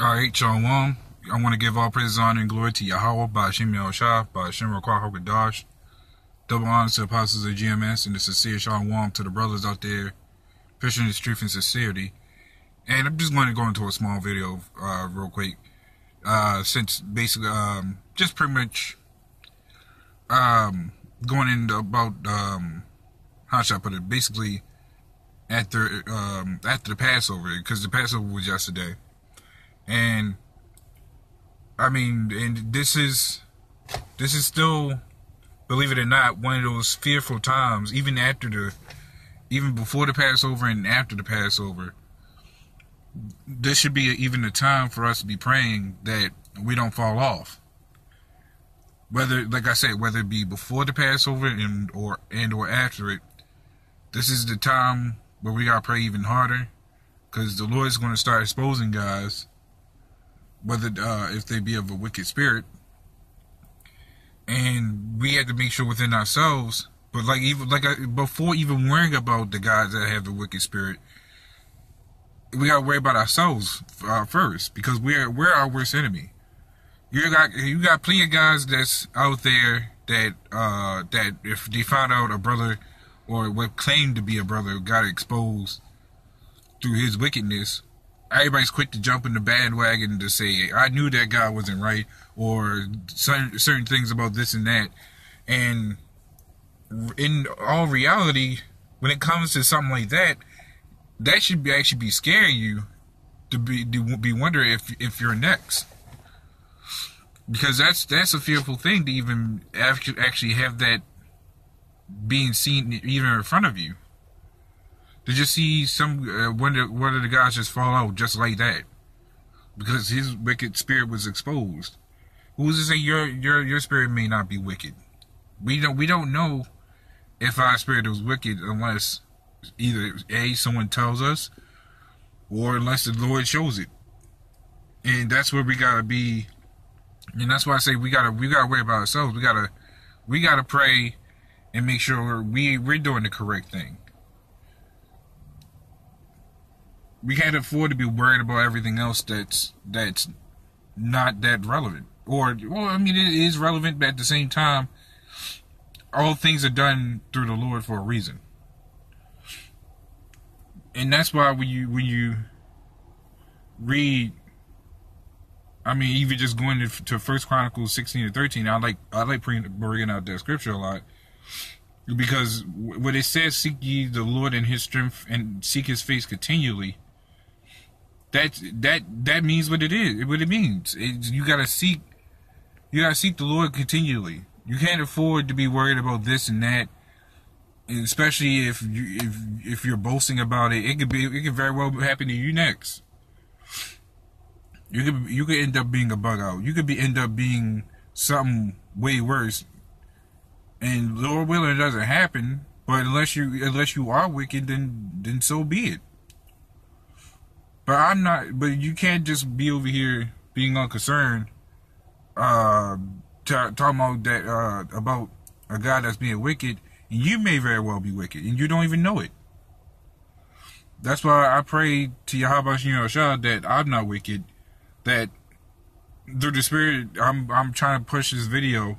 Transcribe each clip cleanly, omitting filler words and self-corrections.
Alright, Shalom. I want to give all praise, honor, and glory to Yahweh, by Hashem Yahushua, by Hashem Rakwah Hokadash. Double honor to the apostles of GMS, and the sincere Shalom to the brothers out there, pushing the truth and sincerity. And I'm just going to go into a small video real quick. Since basically, just pretty much going into about, how should I put it, basically after the Passover, because the Passover was yesterday. And I mean, and this is still, believe it or not, one of those fearful times, even before the Passover and after the Passover. This should be even a time for us to be praying that we don't fall off. Whether, like I said, whether it be before the Passover and or after it, this is the time where we gotta pray even harder, because the Lord is going to start exposing guys, whether if they be of a wicked spirit, and we have to make sure within ourselves. But before even worrying about the guys that have the wicked spirit, we gotta worry about ourselves first, because we're our worst enemy. You got plenty of guys that's out there that if they found out a brother or what claimed to be a brother got exposed through his wickedness, everybody's quick to jump in the bandwagon to say, I knew that guy wasn't right, or certain things about this and that. And in all reality, when it comes to something like that, that should actually be scaring you to be wondering if you're next. Because that's a fearful thing to even actually have that being seen even in front of you. To just see one of the guys just fall out just like that, because his wicked spirit was exposed. Who's to say your spirit may not be wicked? We don't know if our spirit was wicked unless either someone tells us, or unless the Lord shows it. And that's where we gotta be. And that's why I say we gotta worry about ourselves. We gotta pray and make sure we're doing the correct thing. We can't afford to be worried about everything else that's not that relevant. Well, I mean, it is relevant, but at the same time, all things are done through the Lord for a reason. And that's why when you read, I mean, even just going to 1 Chronicles 16-13, I like bringing out that scripture a lot, because when it says, "Seek ye the Lord in His strength and seek His face continually," that means what it is. What it means. You gotta seek the Lord continually. You can't afford to be worried about this and that, and especially if you're boasting about it. It could very well happen to you next. You could end up being a bug out. You could end up being something way worse. And Lord willing, it doesn't happen. But unless you are wicked, then so be it. But you can't just be over here being unconcerned, talking about that about a guy that's being wicked, and you may very well be wicked, and you don't even know it. That's why I pray to Yahweh Yahushua that I'm not wicked. That through the Spirit, I'm trying to push this video,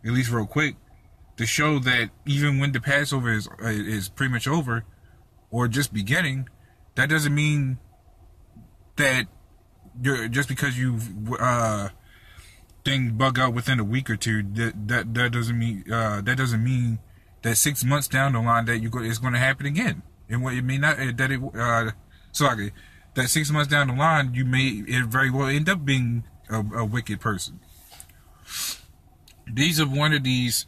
at least real quick, to show that even when the Passover is pretty much over, or just beginning, that doesn't mean that just because you've things bug out within a week or two, that doesn't mean that 6 months down the line that it's going to happen again. And what it may not that 6 months down the line it very well end up being a wicked person. These are one of these.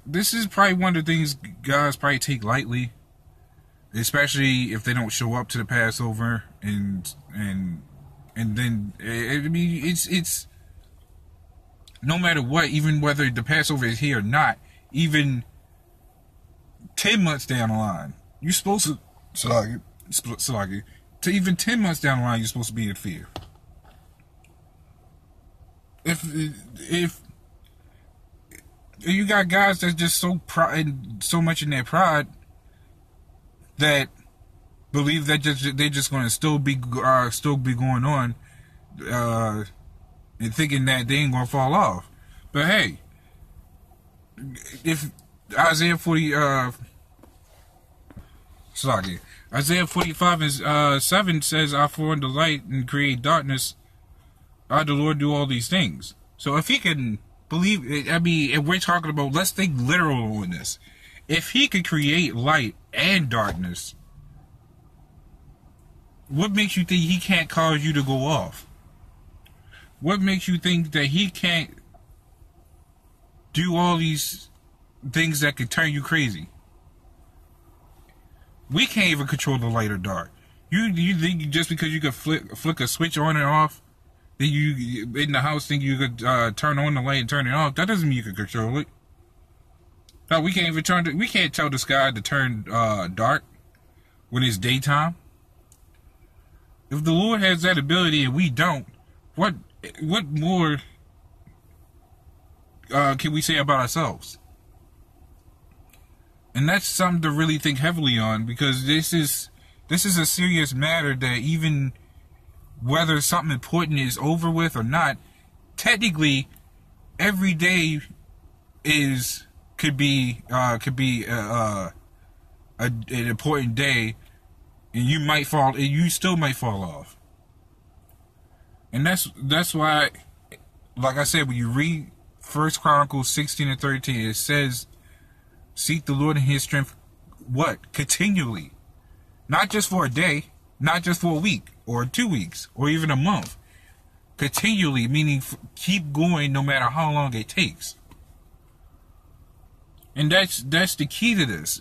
This is probably one of the things guys probably take lightly, especially if they don't show up to the Passover, and then I mean it's no matter what, even whether the Passover is here or not, even 10 months down the line, you're supposed to even 10 months down the line, you're supposed to be in fear. If you got guys that's just so much in their pride that believe that they're just going to still be going on, and thinking that they ain't gonna fall off. But hey, if Isaiah 45 and 7 says, "I form the light and create darkness. I, the Lord, do all these things." So if he can believe, I mean, if we're talking about, let's think literal on this. If he could create light and darkness, what makes you think he can't cause you to go off? What makes you think that he can't do all these things that could turn you crazy? We can't even control the light or dark. You think just because you could flick a switch on and off, that you in the house think you could turn on the light and turn it off? That doesn't mean you can control it. No, we can't even we can't tell the sky to turn dark when it's daytime. If the Lord has that ability and we don't, what more can we say about ourselves? And that's something to really think heavily on, because this is a serious matter, that even whether something important is over with or not, technically every day could be an important day, and you still might fall off. And that's why, like I said, when you read 1 Chronicles 16 and 13, it says, "Seek the Lord in His strength," what? Continually. Not just for a day, not just for a week, or 2 weeks, or even a month. Continually, meaning keep going no matter how long it takes. And that's the key to this.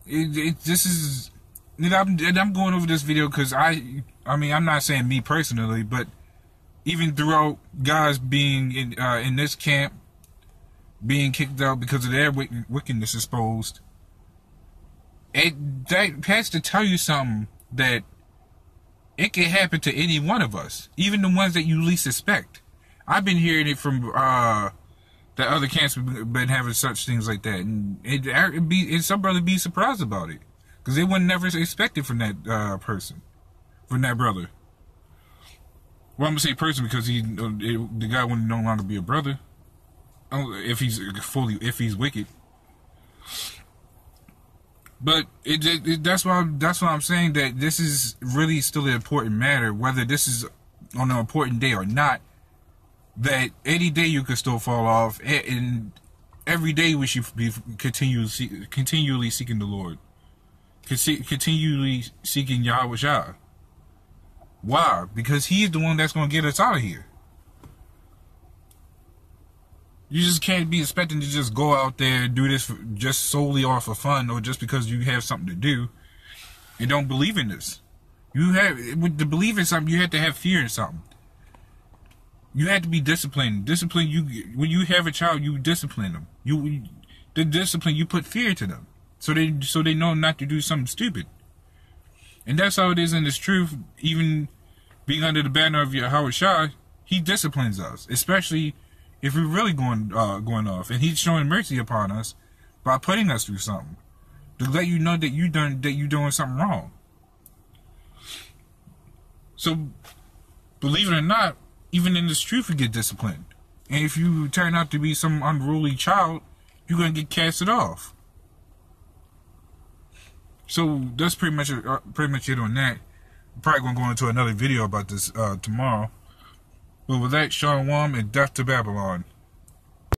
This is, and I'm going over this video because I mean, I'm not saying me personally, but even throughout guys being in this camp, being kicked out because of their wickedness exposed, that has to tell you something, that it can happen to any one of us, even the ones that you least suspect. I've been hearing it from that other camps have been having such things like that, and some brother be surprised about it, because they would never expect it from that person, from that brother. Well, I'm gonna say person because the guy would no longer be a brother if he's wicked. But that's why I'm saying that this is really still an important matter, whether this is on an important day or not. That any day you could still fall off, and every day we should be continually seeking the Lord, continually seeking Yahweh Shah. Why? Because He's the one that's going to get us out of here. You just can't be expecting to just go out there and do this just solely off of fun, or just because you have something to do and don't believe in this. To believe in something, you have to have fear in something. You have to be disciplined. When you have a child, you discipline them. The discipline, you put fear to them, so they know not to do something stupid. And that's how it is in this truth. Even being under the banner of Yahweh Shah, He disciplines us, especially if we're really going off, and He's showing mercy upon us by putting us through something to let you know that you're doing something wrong. So, believe it or not, even in this truth, we get disciplined. And if you turn out to be some unruly child, you're gonna get casted off. So that's pretty much it on that. I'm probably gonna go into another video about this tomorrow. But with that, Shalom and death to Babylon.